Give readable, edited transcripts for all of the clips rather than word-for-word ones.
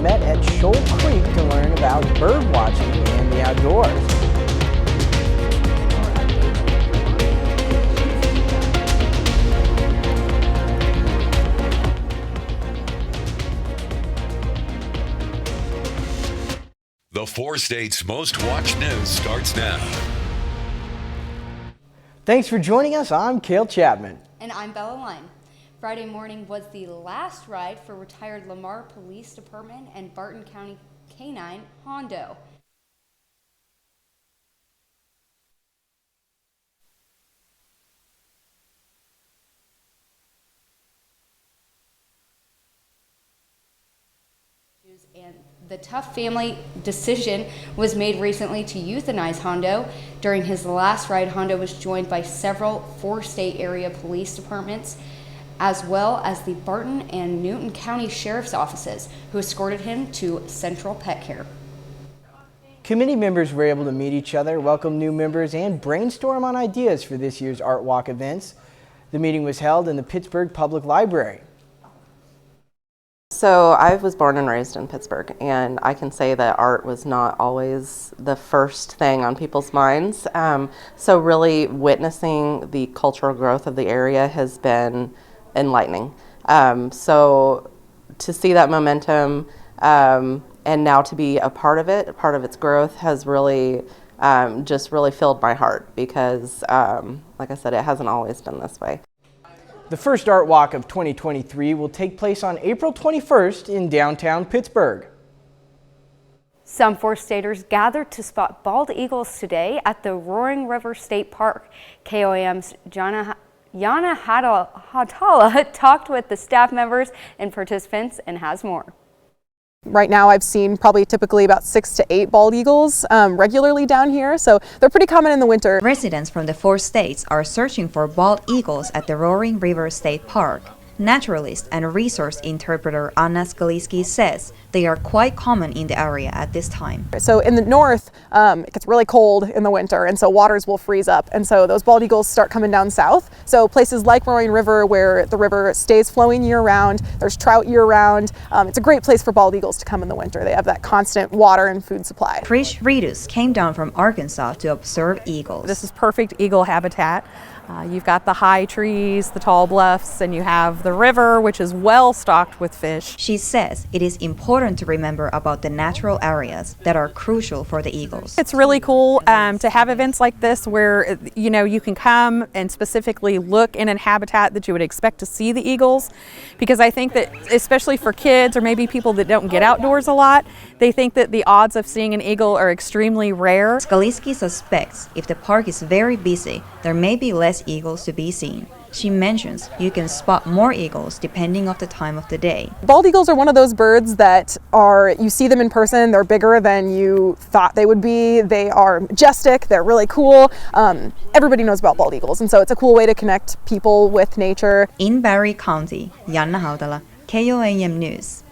met at Shoal Creek to learn about bird watching and the outdoors. The 4 states' most watched news starts now. Thanks for joining us. I'm Cale Chapman. And I'm Bella Line. Friday morning was the last ride for retired Lamar Police Department and Barton County K-9 Hondo. And the tough family decision was made recently to euthanize Hondo. During his last ride, Hondo was joined by several 4-state area police departments, as well as the Barton and Newton County Sheriff's offices, who escorted him to Central Pet Care. Committee members were able to meet each other, welcome new members, and brainstorm on ideas for this year's Art Walk events. The meeting was held in the Pittsburgh Public Library. So I was born and raised in Pittsburgh, and I can say that art was not always the first thing on people's minds. So really witnessing the cultural growth of the area has been enlightening. So to see that momentum and now to be a part of it, a part of its growth, has really just really filled my heart because, like I said, it hasn't always been this way. The first Art Walk of 2023 will take place on April 21st in downtown Pittsburgh. Some 4-staters gathered to spot bald eagles today at the Roaring River State Park. KOAM's Yana Hatala talked with the staff members and participants and has more. Right now I've seen probably typically about 6 to 8 bald eagles regularly down here, so they're pretty common in the winter. Residents from the 4 states are searching for bald eagles at the Roaring River State Park. Naturalist and resource interpreter Anna Skaliski says they are quite common in the area at this time. So in the north, it gets really cold in the winter, and so waters will freeze up, and so those bald eagles start coming down south. So places like Roaring River, where the river stays flowing year-round, there's trout year-round. It's a great place for bald eagles to come in the winter. They have that constant water and food supply. Trish Reedus came down from Arkansas to observe eagles. This is perfect eagle habitat. You've got the high trees, the tall bluffs, and you have the river, which is well stocked with fish. She says it is important to remember about the natural areas that are crucial for the eagles. It's really cool to have events like this where you can come and specifically look in a habitat that you would expect to see the eagles, because I think that especially for kids or maybe people that don't get outdoors a lot, they think that the odds of seeing an eagle are extremely rare. Skaliski suspects if the park is very busy, there may be less eagles to be seen. She mentions you can spot more eagles depending on the time of the day. Bald eagles are one of those birds that you see them in person, they're bigger than you thought they would be. They are majestic, they're really cool. Everybody knows about bald eagles, and so it's a cool way to connect people with nature. In Barry County, Yana Haudala, KOAM News.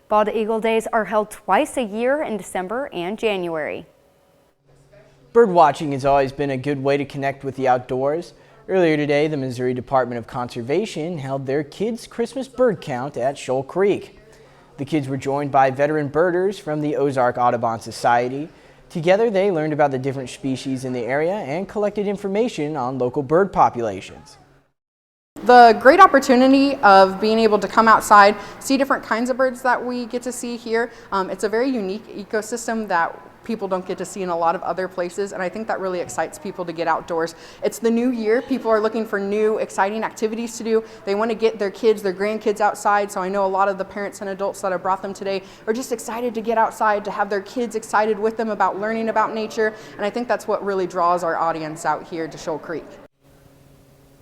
Bald Eagle Days are held twice a year in December and January. Bird watching has always been a good way to connect with the outdoors. Earlier today, the Missouri Department of Conservation held their Kids Christmas Bird Count at Shoal Creek. The kids were joined by veteran birders from the Ozark Audubon Society. Together, they learned about the different species in the area and collected information on local bird populations. The great opportunity of being able to come outside, see different kinds of birds that we get to see here. It's a very unique ecosystem that people don't get to see in a lot of other places, and I think that really excites people to get outdoors. It's the new year. People are looking for new, exciting activities to do. They want to get their kids, their grandkids outside, so I know a lot of the parents and adults that have brought them today are just excited to get outside, to have their kids excited with them about learning about nature, and I think that's what really draws our audience out here to Shoal Creek.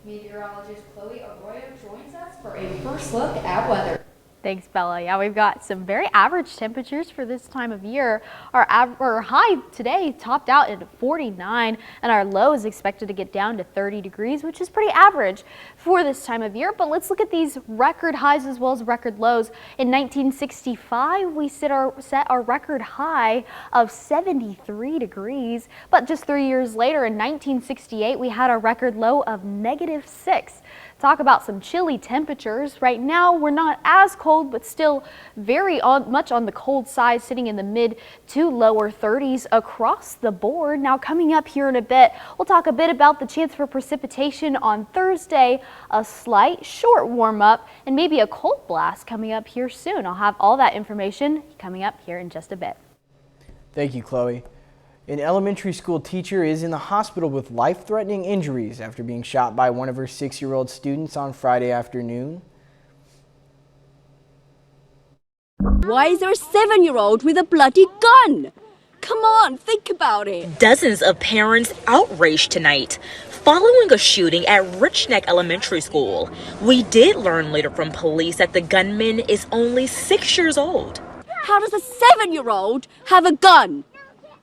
Meteorologist Chloe Arroyo joins us for a first look at weather. Thanks, Bella. Yeah, we've got some very average temperatures for this time of year. Our high today topped out at 49, and our low is expected to get down to 30 degrees, which is pretty average for this time of year. But let's look at these record highs as well as record lows. In 1965, we set our record high of 73 degrees. But just 3 years later, in 1968, we had a record low of -6. Talk about some chilly temperatures. Right now, we're not as cold, but still very much on the cold side, sitting in the mid to lower 30s across the board. Now, coming up here in a bit, we'll talk a bit about the chance for precipitation on Thursday, a slight short warm up, and maybe a cold blast coming up here soon. I'll have all that information coming up here in just a bit. Thank you, Chloe. An elementary school teacher is in the hospital with life-threatening injuries after being shot by one of her 6-year-old students on Friday afternoon. Why is there a 7-year-old with a bloody gun? Come on, think about it. Dozens of parents outraged tonight following a shooting at Rich Neck Elementary School. We did learn later from police that the gunman is only 6 years old. How does a 7-year-old have a gun?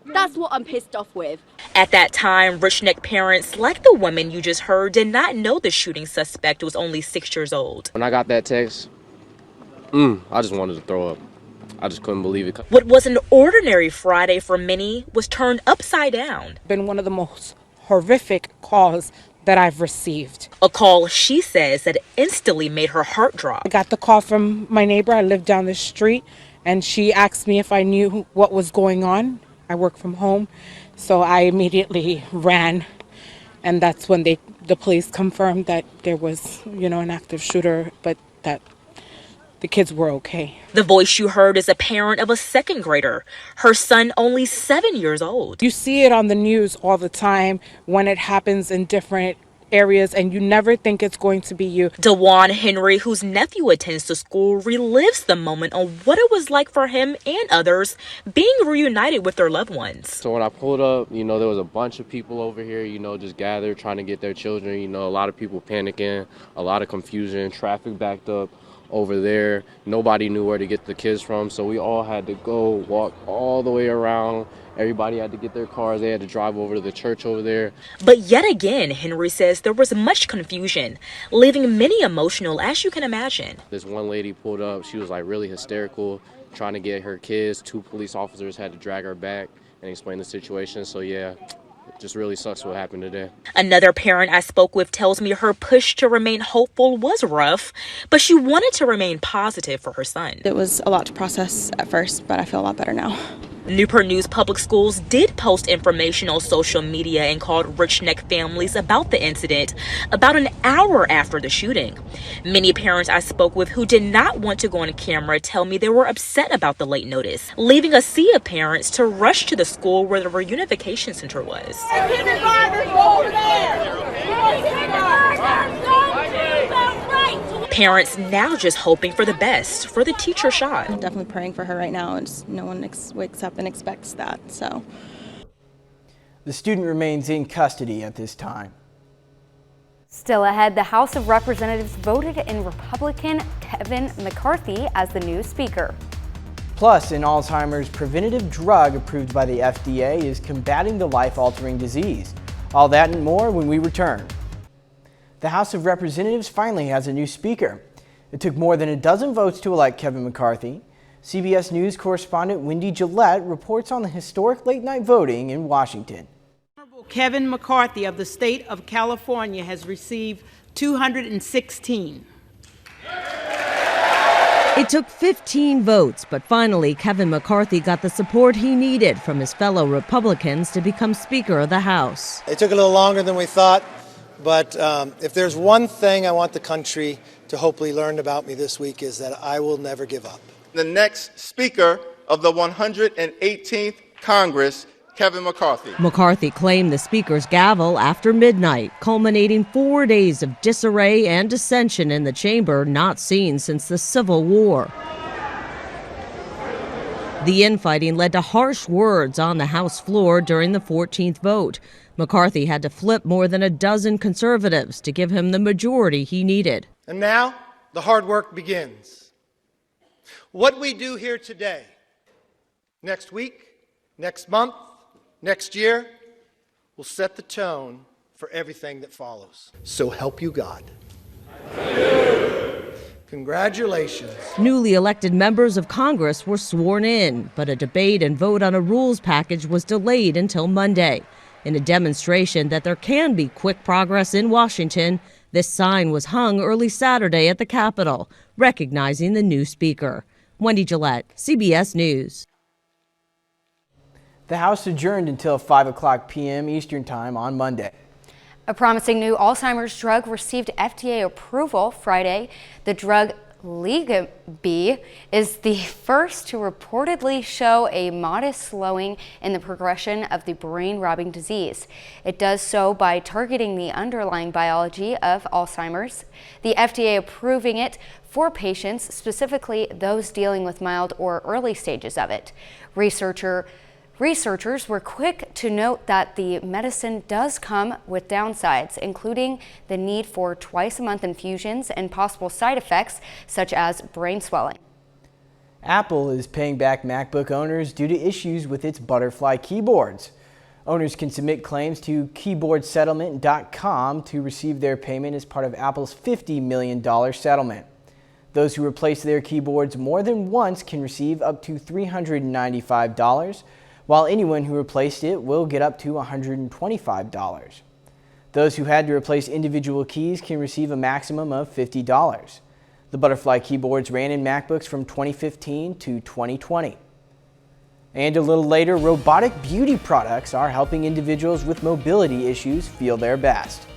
That's what I'm pissed off with. At that time, Rich Neck parents, like the woman you just heard, did not know the shooting suspect was only 6 years old. When I got that text, I just wanted to throw up. I just couldn't believe it. What was an ordinary Friday for many was turned upside down. Been one of the most horrific calls that I've received. A call, she says, that instantly made her heart drop. I got the call from my neighbor. I lived down the street, and she asked me if I knew what was going on. I work from home, so I immediately ran, and that's when the police confirmed that there was, an active shooter, but that the kids were okay. The voice you heard is a parent of a second grader, her son only 7 years old. You see it on the news all the time when it happens in different areas, and you never think it's going to be you. DeJuan Henry, whose nephew attends the school, relives the moment on what it was like for him and others being reunited with their loved ones. So when I pulled up, there was a bunch of people over here, just gathered trying to get their children. A lot of people panicking, a lot of confusion, traffic backed up over there. Nobody knew where to get the kids from, so we all had to go walk all the way around. Everybody had to get their cars. They had to drive over to the church over there. But yet again, Henry says there was much confusion, leaving many emotional, as you can imagine. This one lady pulled up. She was really hysterical, trying to get her kids. 2 police officers had to drag her back and explain the situation. So yeah, it just really sucks what happened today. Another parent I spoke with tells me her push to remain hopeful was rough, but she wanted to remain positive for her son. It was a lot to process at first, but I feel a lot better now. Newport News Public Schools did post information on social media and called Rich Neck families about the incident about an hour after the shooting. Many parents I spoke with who did not want to go on camera tell me they were upset about the late notice, leaving a sea of parents to rush to the school where the reunification center was. Parents now just hoping for the best for the teacher shot. I'm definitely praying for her right now, and no one wakes up and expects that. So, the student remains in custody at this time. Still ahead, the House of Representatives voted in Republican Kevin McCarthy as the new speaker. Plus, an Alzheimer's preventative drug approved by the FDA is combating the life-altering disease. All that and more when we return. The House of Representatives finally has a new speaker. It took more than a dozen votes to elect Kevin McCarthy. CBS News correspondent Wendy Gillette reports on the historic late-night voting in Washington. Kevin McCarthy of the state of California has received 216. It took 15 votes, but finally Kevin McCarthy got the support he needed from his fellow Republicans to become Speaker of the House. It took a little longer than we thought, but if there's one thing I want the country to hopefully learn about me this week is that I will never give up. The next Speaker of the 118th Congress, Kevin McCarthy. McCarthy claimed the Speaker's gavel after midnight, culminating 4 days of disarray and dissension in the chamber not seen since the Civil War. The infighting led to harsh words on the House floor during the 14th vote. McCarthy had to flip more than a dozen conservatives to give him the majority he needed. And now the hard work begins. What we do here today, next week, next month, next year, will set the tone for everything that follows. So help you God. Congratulations. Newly elected members of Congress were sworn in, but a debate and vote on a rules package was delayed until Monday. In a demonstration that there can be quick progress in Washington, This sign was hung early Saturday at the Capitol, recognizing the new speaker. Wendy Gillette, CBS News. The House adjourned until 5 o'clock p.m. Eastern Time on Monday. A promising new Alzheimer's drug received FDA approval Friday. The drug Ligabie is the first to reportedly show a modest slowing in the progression of the brain-robbing disease. It does so by targeting the underlying biology of Alzheimer's. The FDA approving it for patients, specifically those dealing with mild or early stages of it. Researchers were quick to note that the medicine does come with downsides, including the need for twice-a-month infusions and possible side effects such as brain swelling. Apple is paying back MacBook owners due to issues with its butterfly keyboards. Owners can submit claims to keyboardsettlement.com to receive their payment as part of Apple's $50 million settlement. Those who replace their keyboards more than once can receive up to $395. While anyone who replaced it will get up to $125. Those who had to replace individual keys can receive a maximum of $50. The butterfly keyboards ran in MacBooks from 2015 to 2020. And a little later, robotic beauty products are helping individuals with mobility issues feel their best.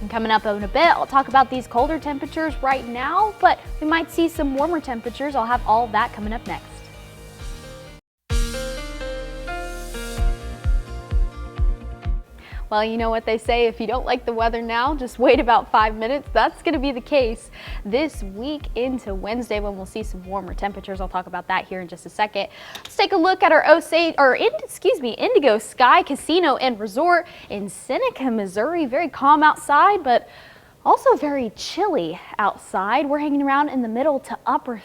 And coming up in a bit, I'll talk about these colder temperatures right now, but we might see some warmer temperatures. I'll have all of that coming up next. Well, you know what they say, if you don't like the weather now, just wait about 5 minutes. That's going to be the case this week into Wednesday when we'll see some warmer temperatures. I'll talk about that here in just a second. Let's take a look at our Indigo Sky Casino and Resort in Seneca, Missouri. Very calm outside, but also very chilly outside. We're hanging around in the middle to lower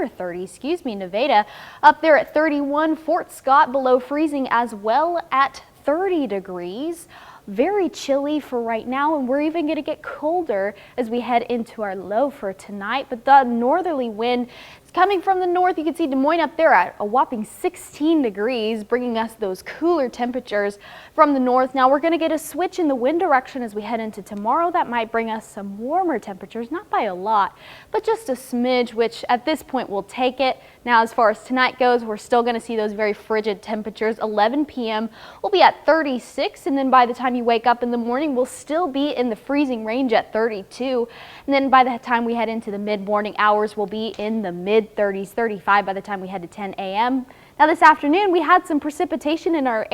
30s, Nevada up there at 31, Fort Scott below freezing as well at 30 degrees. Very chilly for right now, and we're even going to get colder as we head into our low for tonight. But the northerly wind is coming from the north. You can see Des Moines up there at a whopping 16 degrees, bringing us those cooler temperatures from the north. Now we're going to get a switch in the wind direction as we head into tomorrow. That might bring us some warmer temperatures, not by a lot, but just a smidge, which at this point we'll take it. Now, as far as tonight goes, we're still going to see those very frigid temperatures. 11 p.m. we'll be at 36, and then by the time you wake up in the morning, we'll still be in the freezing range at 32. And then by the time we head into the mid-morning hours, we'll be in the mid-30s, 35 by the time we head to 10 a.m. Now this afternoon, we had some precipitation in our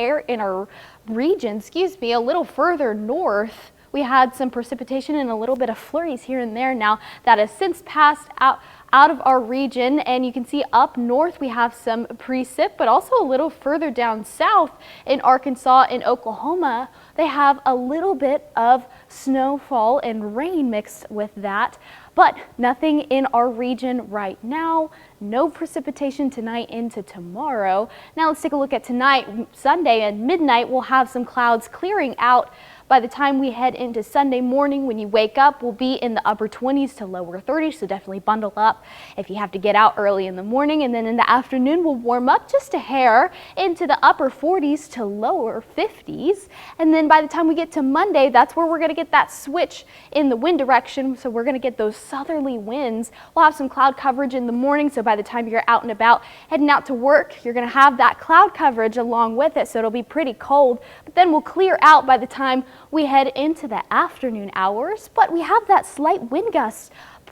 region, a little further north. We had some precipitation and a little bit of flurries here and there. Now that has since passed out of our region, and you can see up north we have some precip, but also a little further down south in Arkansas and Oklahoma, they have a little bit of snowfall and rain mixed with that, but nothing in our region right now. No precipitation tonight into tomorrow. Now let's take a look at tonight. Sunday at midnight, we'll have some clouds clearing out. By the time we head into Sunday morning, when you wake up, we'll be in the upper 20s to lower 30s, so definitely bundle up if you have to get out early in the morning. And then in the afternoon, we'll warm up just a hair into the upper 40s to lower 50s. And then by the time we get to Monday, that's where we're going to get that switch in the wind direction. So we're going to get those southerly winds. We'll have some cloud coverage in the morning, so by the time you're out and about heading out to work, you're going to have that cloud coverage along with it, so it'll be pretty cold. But then we'll clear out by the time we head into the afternoon hours, but we have that slight wind gust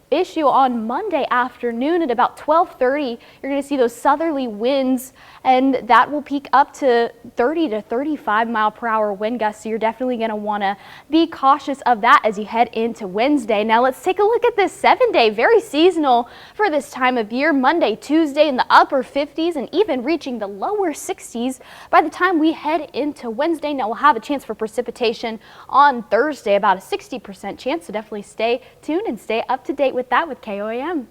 issue on Monday afternoon at about 12:30. You're going to see those southerly winds, and that will peak up to 30 to 35 mile per hour wind gusts. So you're definitely going to want to be cautious of that as you head into Wednesday. Now let's take a look at this 7-day, very seasonal for this time of year. Monday, Tuesday in the upper 50s and even reaching the lower 60s by the time we head into Wednesday. Now we'll have a chance for precipitation on Thursday, about a 60% chance. So definitely stay tuned and stay up to date with that with KOAM.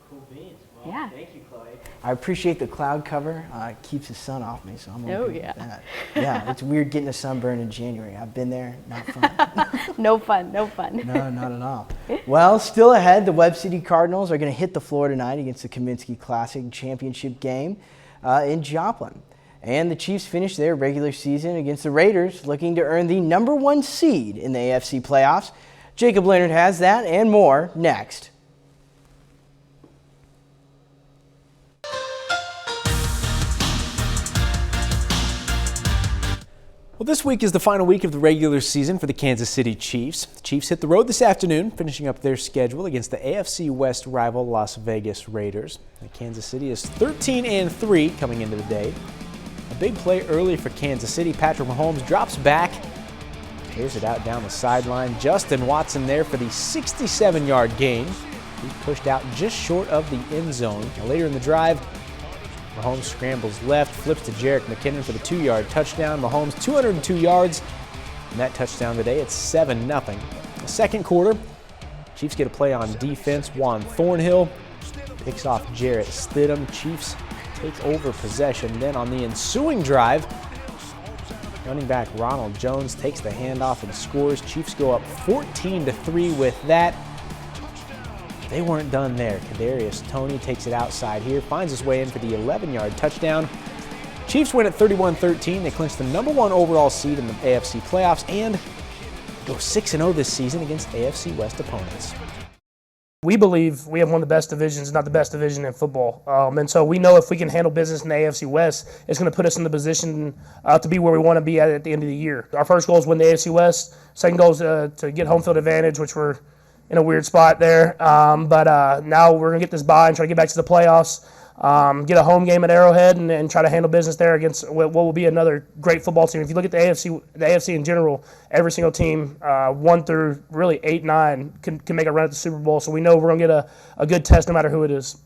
Cool beans. Well, yeah. Thank you, Chloe. I appreciate the cloud cover. It keeps the sun off me, so I'm okay with that. Yeah, it's weird getting a sunburn in January. I've been there. Not fun. No fun. No fun. No, not at all. Well, still ahead, the Webb City Cardinals are going to hit the floor tonight against the Kaminsky Classic Championship game in Joplin. And the Chiefs finished their regular season against the Raiders, looking to earn the #1 seed in the AFC playoffs. Jacob Leonard has that and more next. Well, this week is the final week of the regular season for the Kansas City Chiefs. The Chiefs hit the road this afternoon, finishing up their schedule against the AFC West rival Las Vegas Raiders. Kansas City is 13-3 coming into the day. A big play early for Kansas City. Patrick Mahomes drops back, clears it out down the sideline. Justin Watson there for the 67-yard gain. He's pushed out just short of the end zone. Now, later in the drive, Mahomes scrambles left, flips to Jerick McKinnon for the 2-yard touchdown. Mahomes 202 yards, and that touchdown today, it's 7-0. The second quarter, Chiefs get a play on defense. Juan Thornhill picks off Jarrett Stidham. Chiefs take over possession. Then on the ensuing drive, running back Ronald Jones takes the handoff and scores. Chiefs go up 14-3 with that. They weren't done there. Kadarius Toney takes it outside here, finds his way in for the 11-yard touchdown. Chiefs win at 31-13. They clinch the #1 overall seed in the AFC playoffs and go 6-0 this season against AFC West opponents. We believe we have one of the best divisions, not the best division in football. And so we know if we can handle business in the AFC West, it's going to put us in the position to be where we want to be at the end of the year. Our first goal is win the AFC West. Second goal is to get home field advantage, which we're in a weird spot there. But now we're going to get this bye and try to get back to the playoffs, get a home game at Arrowhead and try to handle business there against what will be another great football team. If you look at the AFC in general, every single team, 1 through really 8, 9, can make a run at the Super Bowl. So we know we're going to get a good test no matter who it is.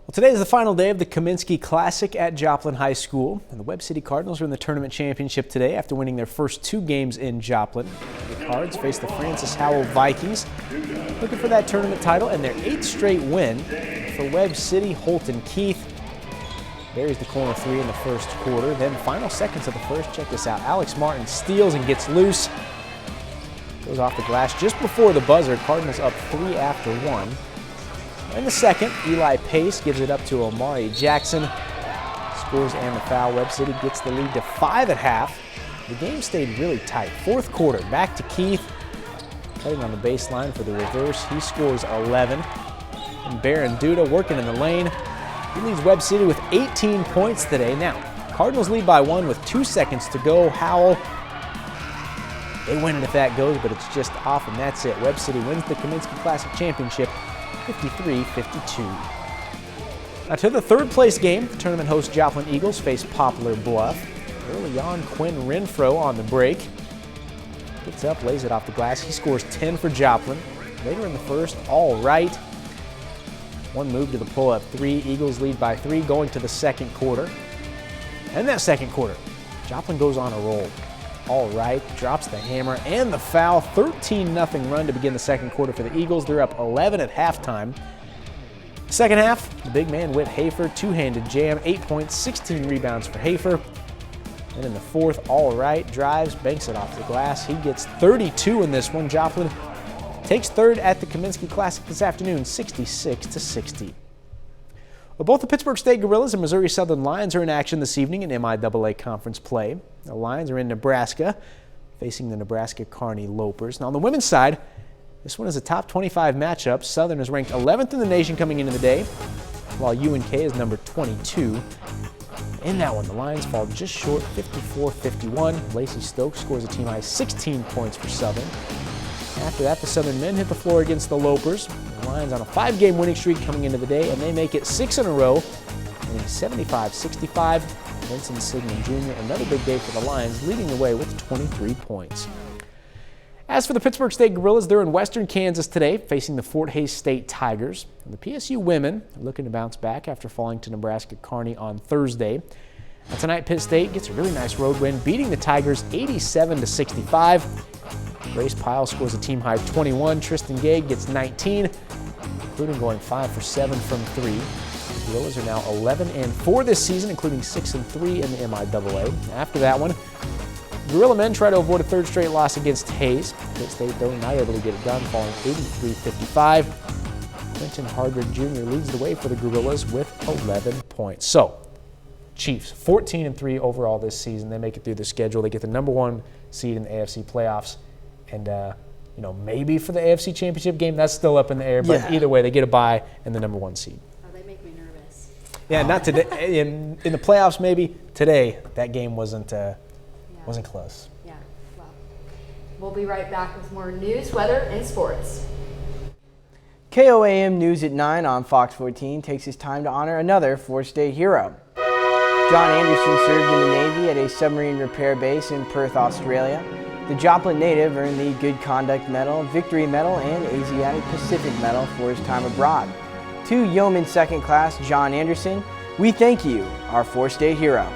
Well, today is the final day of the Kaminsky Classic at Joplin High School. And the Webb City Cardinals are in the tournament championship today after winning their first 2 games in Joplin. The Cards face the Francis Howell Vikings, looking for that tournament title and their 8th straight win. For Webb City, Holton Keith buries the corner 3 in the first quarter. Then final seconds of the first, check this out. Alex Martin steals and gets loose. Goes off the glass just before the buzzer. Cardinals up 3 after 1. In the second, Eli Pace gives it up to Omari Jackson. Scores and the foul. Webb City gets the lead to 5 at half. The game stayed really tight. Fourth quarter, back to Keith. Cutting on the baseline for the reverse. He scores 11. And Baron Duda working in the lane. He leads Webb City with 18 points today. Now, Cardinals lead by 1 with 2 seconds to go. Howell, they win it if that goes, but it's just off, and that's it. Webb City wins the Kaminsky Classic Championship 53-52. Now to the third place game, the tournament host Joplin Eagles face Poplar Bluff. Early on, Quinn Renfro on the break. Gets up, lays it off the glass. He scores 10 for Joplin. Later in the first, all right. One move to the pull-up 3. Eagles lead by 3 going to the second quarter. And that second quarter, Joplin goes on a roll. All right, drops the hammer and the foul. 13-0 run to begin the second quarter for the Eagles. They're up 11 at halftime. Second half, the big man Whit Hafer, 2-handed jam, 8 points, 16 rebounds for Hafer. And in the fourth, all right, drives, banks it off the glass. He gets 32 in this one. Joplin takes third at the Kaminsky Classic this afternoon, 66-60. Well, both the Pittsburgh State Gorillas and Missouri Southern Lions are in action this evening in MIAA conference play. The Lions are in Nebraska, facing the Nebraska Kearney Lopers. Now on the women's side, this one is a top 25 matchup. Southern is ranked 11th in the nation coming into the day, while UNK is number 22. In that one, the Lions fall just short, 54-51. Lacey Stokes scores a team-high 16 points for Southern. After that, the Southern men hit the floor against the Lopers. The Lions on a 5-game winning streak coming into the day, and they make it 6 in a row, winning 75-65. Vincent Sigmund Jr., another big day for the Lions, leading the way with 23 points. As for the Pittsburgh State Gorillas, they're in western Kansas today, facing the Fort Hays State Tigers. And the PSU women are looking to bounce back after falling to Nebraska Kearney on Thursday. Now tonight, Pitt State gets a really nice road win, beating the Tigers 87-65. Grace Pyle scores a team-high 21. Tristan Gage gets 19, including going 5 for 7 from 3. The Gorillas are now 11-4 this season, including 6-3 in the MIAA. After that one, Gorilla men try to avoid a third straight loss against Hayes. Pitt State, though, not able to get it done, falling 83-55. Quentin Hardrick Jr. leads the way for the Gorillas with 11 points. So, Chiefs, 14-3 overall this season. They make it through the schedule. They get the #1 seed in the AFC playoffs. And, maybe for the AFC Championship game, that's still up in the air. But either way, they get a bye and the #1 seed. Oh, they make me nervous. Yeah, not today. In the playoffs, maybe. Today, that game wasn't close. Yeah, well, we'll be right back with more news, weather, and sports. KOAM News at 9 on Fox 14 takes its time to honor another four-state hero. John Anderson served in the Navy at a submarine repair base in Perth, Australia. The Joplin native earned the Good Conduct Medal, Victory Medal, and Asiatic Pacific Medal for his time abroad. To Yeoman Second Class John Anderson, we thank you, our four-state hero.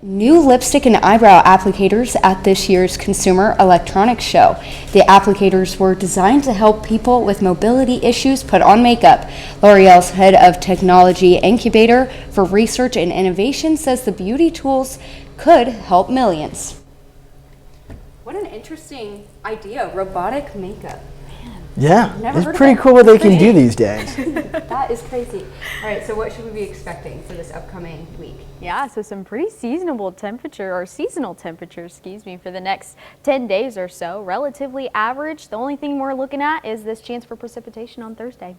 New lipstick and eyebrow applicators at this year's Consumer Electronics Show. The applicators were designed to help people with mobility issues put on makeup. L'Oreal's head of technology incubator for research and innovation says the beauty tools could help millions. What an interesting idea, robotic makeup. Yeah, Never it's heard of pretty it. cool what they can do these days. That is crazy. All right, so what should we be expecting for this upcoming week? Yeah, so some pretty seasonal temperatures for the next 10 days or so. Relatively average. The only thing we're looking at is this chance for precipitation on Thursday.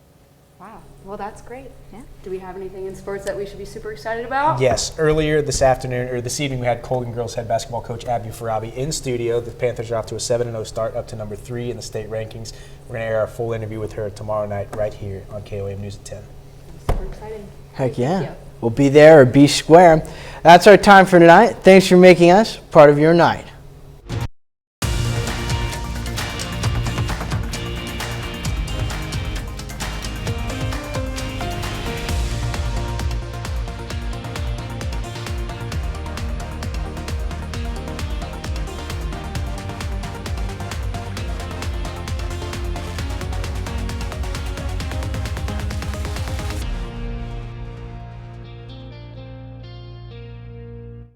Wow, well that's great. Yeah. Do we have anything in sports that we should be super excited about? Yes, earlier this evening, we had Colgan girls head basketball coach Abby Farabi in studio. The Panthers are off to a 7-0 start, up to #3 in the state rankings. We're going to air our full interview with her tomorrow night right here on KOAM News at 10. Super exciting. Heck yeah. We'll be there or be square. That's our time for tonight. Thanks for making us part of your night.